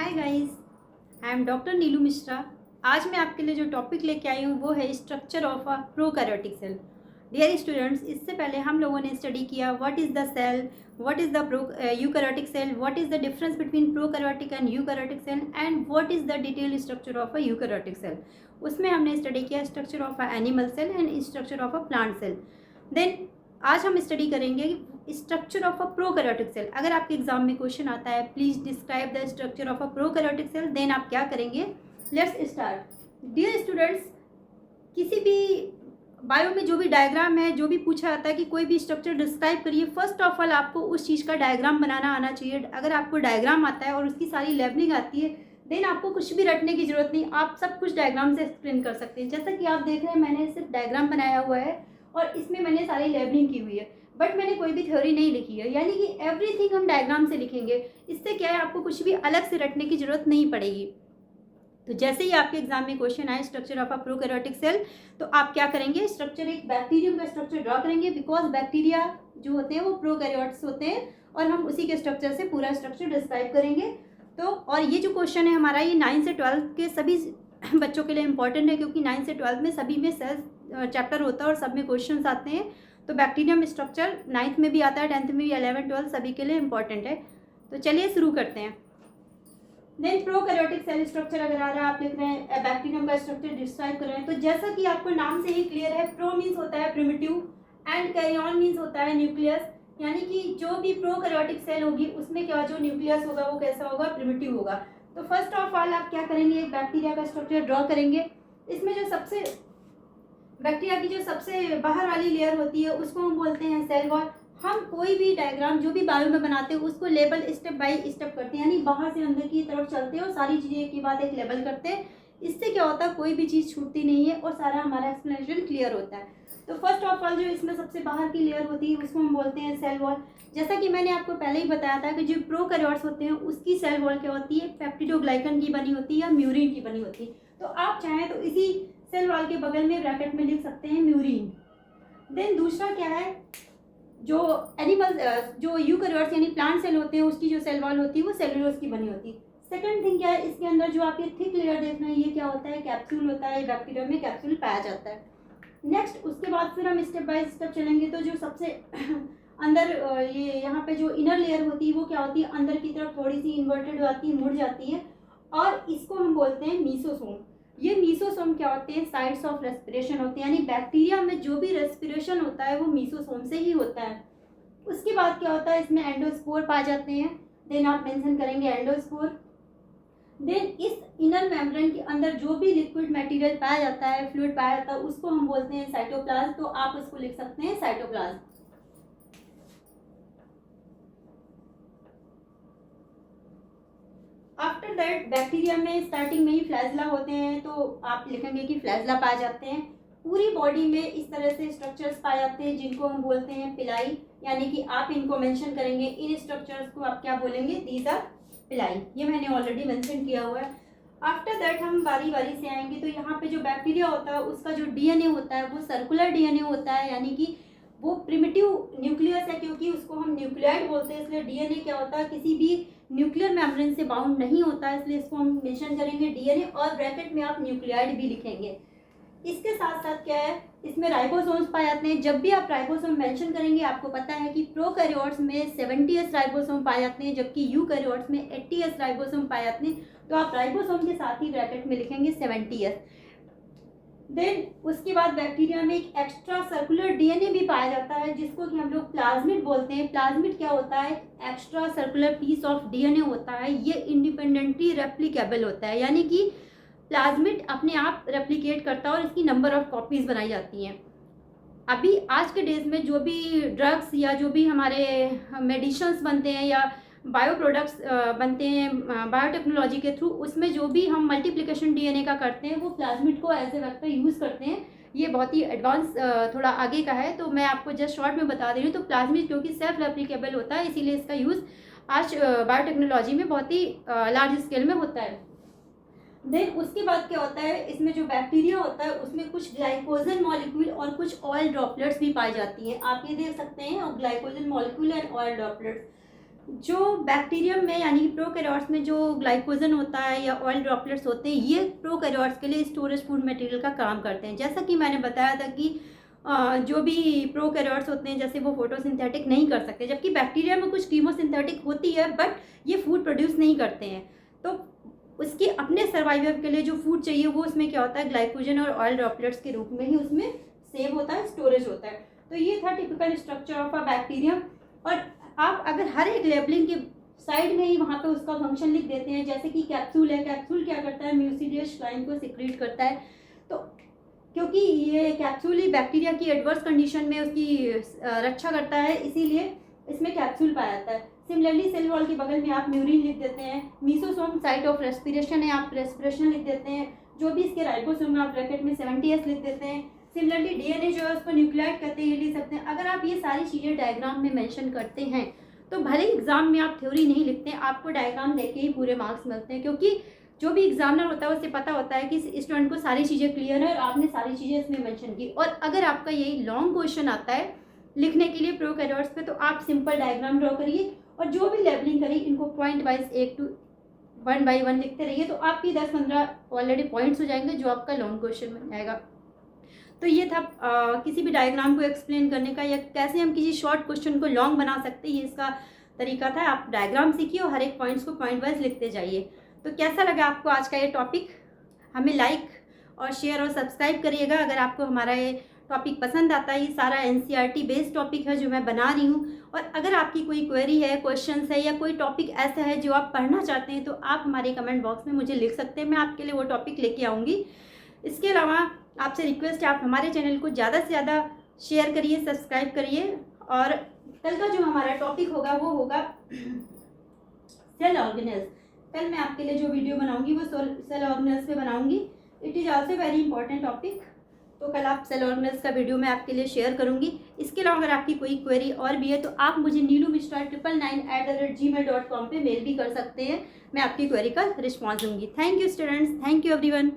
Hi guys, I am doctor Neelu Mishra. आज मैं आपके लिए जो टॉपिक लेके आई हूँ वो है structure of a prokaryotic cell. Dear students, इससे पहले हम लोगों ने स्टडी किया what is the cell, what is the eukaryotic cell, what is the difference between prokaryotic and eukaryotic cell and what is the detail structure of a eukaryotic cell. उसमें हमने study किया structure of a animal cell and structure of a plant cell. Then आज हम study करेंगे structure of a prokaryotic cell. अगर आपके exam में question आता है please describe the structure of a prokaryotic cell, then आप क्या करेंगे? Let's start. डियर स्टूडेंट्स, किसी भी बायो में जो भी डायग्राम है, जो भी पूछा जाता है कि कोई भी स्ट्रक्चर डिस्क्राइब करिए, फर्स्ट ऑफ ऑल आपको उस चीज़ का डायग्राम बनाना आना चाहिए। अगर आपको डायग्राम आता है और उसकी सारी लेबलिंग आती है, देन आपको कुछ भी रटने की जरूरत नहीं, आप सब कुछ डायग्राम से एक्सप्लेन कर सकते हैं। जैसा कि आप देख रहे हैं, मैंने सिर्फ डायग्राम बनाया हुआ है और इसमें मैंने सारी लेबलिंग की हुई है, बट मैंने कोई भी थ्योरी नहीं लिखी है, यानी कि एवरीथिंग हम डायग्राम से लिखेंगे। इससे क्या है, आपको कुछ भी अलग से रटने की जरूरत नहीं पड़ेगी। तो जैसे ही आपके एग्जाम में क्वेश्चन आए structure of a prokaryotic cell, तो आप क्या करेंगे? स्ट्रक्चर, एक बैक्टीरियम का स्ट्रक्चर ड्रॉ करेंगे, बिकॉज बैक्टीरिया जो होते हैं वो प्रोकैरियोट्स होते हैं और हम उसी के स्ट्रक्चर से पूरा स्ट्रक्चर डिस्क्राइब करेंगे। तो और ये जो क्वेश्चन है हमारा, ये 9 से 12 के सभी बच्चों के लिए इंपॉर्टेंट है, क्योंकि 9 से 12 में सभी में सेल चैप्टर होता है और सब में क्वेश्चन आते हैं। तो बैक्टीरियम स्ट्रक्चर 9th में भी आता है, 10th में भी, 11, 12 सभी के लिए इंपॉर्टेंट है। तो चलिए शुरू करते हैं। देन प्रोकैरियोटिक सेल स्ट्रक्चर अगर आ रहा है, आप लिख रहे हैं बैक्टीरियम का स्ट्रक्चर डिस्क्राइब कर रहे हैं, तो जैसा कि आपको नाम से ही क्लियर है, प्रो मीन्स होता है प्रिमिटिव एंड कैरियन मीन्स होता है न्यूक्लियस, यानी कि जो भी प्रोकैरियोटिक सेल होगी उसमें क्या जो न्यूक्लियस होगा वो कैसा होगा? प्रिमिटिव होगा। तो फर्स्ट ऑफ ऑल आप क्या करेंगे? एक बैक्टीरिया का स्ट्रक्चर ड्रॉ करेंगे। इसमें जो सबसे बैक्टीरिया की जो सबसे बाहर वाली लेयर होती है उसको हम बोलते हैं सेल वॉल। हम कोई भी डायग्राम जो भी बायो में बनाते हैं उसको लेबल स्टेप बाय स्टेप करते हैं, यानी बाहर से अंदर की तरफ चलते हैं और सारी चीज़ें की बात एक लेबल करते हैं। इससे क्या होता है, कोई भी चीज़ छूटती नहीं है और सारा हमारा एक्सप्लेनेशन क्लियर होता है। तो फर्स्ट ऑफ ऑल जो इसमें सबसे बाहर की लेयर होती है उसको हम बोलते हैं सेल वॉल। जैसा कि मैंने आपको पहले ही बताया था कि जो प्रोकैरियोट्स होते हैं उसकी सेल वॉल क्या होती है? पेप्टिडोग्लाइकन की बनी होती है या म्यूरिन की बनी होती है। तो आप चाहें तो इसी सेल वॉल के बगल में ब्रैकेट में लिख सकते हैं म्यूरिन। देन दूसरा क्या है, जो एनिमल जो यूकैरियोट्स यानी प्लांट सेल होते हैं उसकी जो सेल वॉल होती है वो सेलुलोज की बनी होती है। सेकंड थिंग क्या है, इसके अंदर जो आप ये थिक लेयर देख रहे हैं ये क्या होता है? कैप्सूल होता है। बैक्टीरिया में कैप्सूल पाया जाता है। नेक्स्ट उसके बाद फिर हम स्टेप बाय स्टेप चलेंगे। तो जो सबसे अंदर ये यहाँ पे जो इनर लेयर होती है वो क्या होती है? अंदर की तरफ थोड़ी सी इन्वर्टेड आती है, मुड़ जाती है, और इसको हम बोलते हैं मीसोसोम। ये मीसोसोम क्या होते हैं? साइट्स ऑफ रेस्पिरेशन होते हैं, यानी बैक्टीरिया में जो भी रेस्पिरेशन होता है वो मीसोसोम से ही होता है। उसके बाद क्या होता है, इसमें एंडोस्पोर पाए जाते हैं। देन आप मेंशन करेंगे एंडोस्पोर। देन इस इनर मेम्ब्रेन के अंदर जो भी लिक्विड मटेरियल पाया जाता है, फ्लूइड पाया जाता है, उसको हम बोलते हैं साइटोप्लाज्म। तो आप उसको लिख सकते हैं साइटोप्लाज्म। आफ्टर दैट बैक्टीरिया में स्टार्टिंग में ही फ्लैजला होते हैं, तो आप लिखेंगे कि फ्लैजला पाए जाते हैं। पूरी बॉडी में इस तरह से स्ट्रक्चर्स पाए जाते हैं जिनको हम बोलते हैं पिलाई, यानी कि आप इनको मेंशन करेंगे। इन स्ट्रक्चर्स को आप क्या बोलेंगे? दीज आर पिलाई। ये मैंने ऑलरेडी मेंशन किया हुआ है। आफ्टर दैट हम बारी बारी से आएंगे। तो यहाँ पे जो बैक्टीरिया होता है उसका जो डीएनए होता है वो सर्कुलर डीएनए होता है, यानी कि वो प्रिमिटिव न्यूक्लियस है, क्योंकि उसको हम न्यूक्लियाइड बोलते हैं। इसलिए डीएनए क्या होता है? किसी भी न्यूक्लियर मेम्ब्रेन से बाउंड नहीं होता है, इसलिए इसको हम मेंशन करेंगे डीएनए, और ब्रैकेट में आप न्यूक्लियाइड भी लिखेंगे। इसके साथ साथ क्या है, इसमें राइबोसोम्स पाए जाते हैं। जब भी आप राइबोसोम मेंशन करेंगे, आपको पता है कि प्रोकैरियोट्स में 70s राइबोसोम पाए जाते हैं, जबकि यूकैरियोट्स में 80s राइबोसोम पाए जाते हैं। तो आप राइबोसोम के साथ ही ब्रैकेट में लिखेंगे 70s। देन उसके बाद बैक्टीरिया में एक एक्स्ट्रा सर्कुलर डीएनए भी पाया जाता है, जिसको कि हम लोग प्लाज्मिड बोलते हैं। प्लाज्मिड क्या होता है? Extra circular piece of DNA होता है। ये इंडिपेंडेंटली रेप्लिकेबल होता है, यानी कि प्लाज्मिड अपने आप रेप्लिकेट करता है और इसकी नंबर ऑफ कॉपीज बनाई जाती हैं। अभी आज के डेज में जो भी ड्रग्स या जो भी हमारे मेडिसिन्स बनते हैं या बायो प्रोडक्ट्स बनते हैं बायोटेक्नोलॉजी के थ्रू, उसमें जो भी हम मल्टीप्लिकेशन डीएनए का करते हैं वो प्लाज्मिड को एज ए वेक्टर यूज़ करते हैं। ये बहुत ही एडवांस थोड़ा आगे का है, तो मैं आपको जस्ट शॉर्ट में बता दे रही हूँ। तो प्लाज्मिड क्योंकि सेल्फ रेप्लिकेबल होता है, इसीलिए इसका यूज़ आज बायोटेक्नोलॉजी में बहुत ही लार्ज स्केल में होता है। देन उसके बाद क्या होता है, इसमें जो बैक्टीरिया होता है उसमें कुछ ग्लाइकोजन मॉलिक्यूल और कुछ ऑयल ड्रॉपलेट्स भी पाई जाती हैं। आप ये देख सकते हैं, और glycogen molecule and oil droplets. जो बैक्टीरियम में यानी कि प्रोकैरियोट्स में जो ग्लाइकोजन होता है या ऑयल ड्रॉपलेट्स होते हैं, ये प्रोकैरियोट्स के लिए स्टोरेज फूड मटेरियल का काम करते हैं। जैसा कि मैंने बताया था कि जो भी प्रोकैरियोट्स होते हैं जैसे वो फोटोसिंथेटिक नहीं कर सकते, जबकि बैक्टीरिया में कुछ कीमोसिंथेटिक होती है बट ये फूड प्रोड्यूस नहीं करते हैं। तो उसके अपने सर्वाइवल के लिए जो फूड चाहिए वो उसमें क्या होता है, ग्लाइकोजन और ऑयल ड्रॉपलेट्स के रूप में ही उसमें सेव होता है, स्टोरेज होता है। तो ये था typical structure of a bacterium. और आप अगर हर एक लेबलिंग के साइड में ही वहाँ पे उसका फंक्शन लिख देते हैं, जैसे कि कैप्सूल है, कैप्सूल क्या करता है, म्यूसिलियस स्लाइम को सिक्रीट करता है। तो क्योंकि ये कैप्सूल ही बैक्टीरिया की एडवर्स कंडीशन में उसकी रक्षा करता है, इसीलिए इसमें कैप्सूल पाया जाता है। सिमिलरली सेल वॉल के बगल में आप म्यूरिन लिख देते हैं, मीसोसोम साइट ऑफ रेस्पिरेशन है, आप रेस्पिरेशन लिख देते हैं। जो भी इसके राइबोसोम है आप ब्रैकेट में 70S लिख देते हैं। सिमिलरली डीएनए जो है उसको न्यूक्लियोटाइड कहते हैं, ये लिख सकते हैं। अगर आप ये सारी चीज़ें डायग्राम में मेंशन करते हैं तो भले ही एग्जाम में आप थ्योरी नहीं लिखते हैं, आपको डायग्राम देके ही पूरे मार्क्स मिलते हैं, क्योंकि जो भी एग्जामिनर होता है उसे पता होता है कि स्टूडेंट को सारी चीज़ें क्लियर है और आपने सारी चीज़ें इसमें मेंशन की। और अगर आपका यही लॉन्ग क्वेश्चन आता है लिखने के लिए प्रोकैरियोट्स पे, तो आप सिंपल डायग्राम ड्रॉ करिए और जो भी लेबलिंग करिए इनको पॉइंट वाइज 1 by 1 लिखते रहिए, तो आपकी 10-15 ऑलरेडी पॉइंट्स हो जाएंगे जो आपका लॉन्ग क्वेश्चन में आएगा। तो ये था किसी भी डायग्राम को एक्सप्लेन करने का या कैसे हम किसी शॉर्ट क्वेश्चन को लॉन्ग बना सकते हैं, ये इसका तरीका था। आप डायग्राम सीखिए और हर एक पॉइंट्स को पॉइंट वाइज लिखते जाइए। तो कैसा लगा आपको आज का ये टॉपिक? हमें लाइक और शेयर और सब्सक्राइब करिएगा अगर आपको हमारा ये टॉपिक पसंद आता है। ये सारा NCERT बेस्ड टॉपिक है जो मैं बना रही हूँ। और अगर आपकी कोई क्वेरी है, क्वेश्चंस है या कोई टॉपिक ऐसा है जो आप पढ़ना चाहते हैं तो आप हमारे कमेंट बॉक्स में मुझे लिख सकते हैं, मैं आपके लिए वो टॉपिक लेके आऊँगी। इसके अलावा आपसे रिक्वेस्ट है आप हमारे चैनल को ज़्यादा से ज़्यादा शेयर करिए, सब्सक्राइब करिए। और कल का जो हमारा टॉपिक होगा वो होगा सेल ऑर्गेनेल्स। कल मैं आपके लिए जो वीडियो बनाऊंगी वो सेल ऑर्गेनेल्स पे बनाऊंगी। It is also very important topic. तो कल आप सेल ऑर्गेनेल्स का वीडियो मैं आपके लिए शेयर करूंगी। इसके अलावा अगर आपकी कोई क्वेरी और भी है तो आप मुझे neelumishra999@gmail.com पे मेल भी कर सकते हैं, मैं आपकी क्वेरी का रिस्पॉन्स दूंगी। Thank you students, thank you everyone.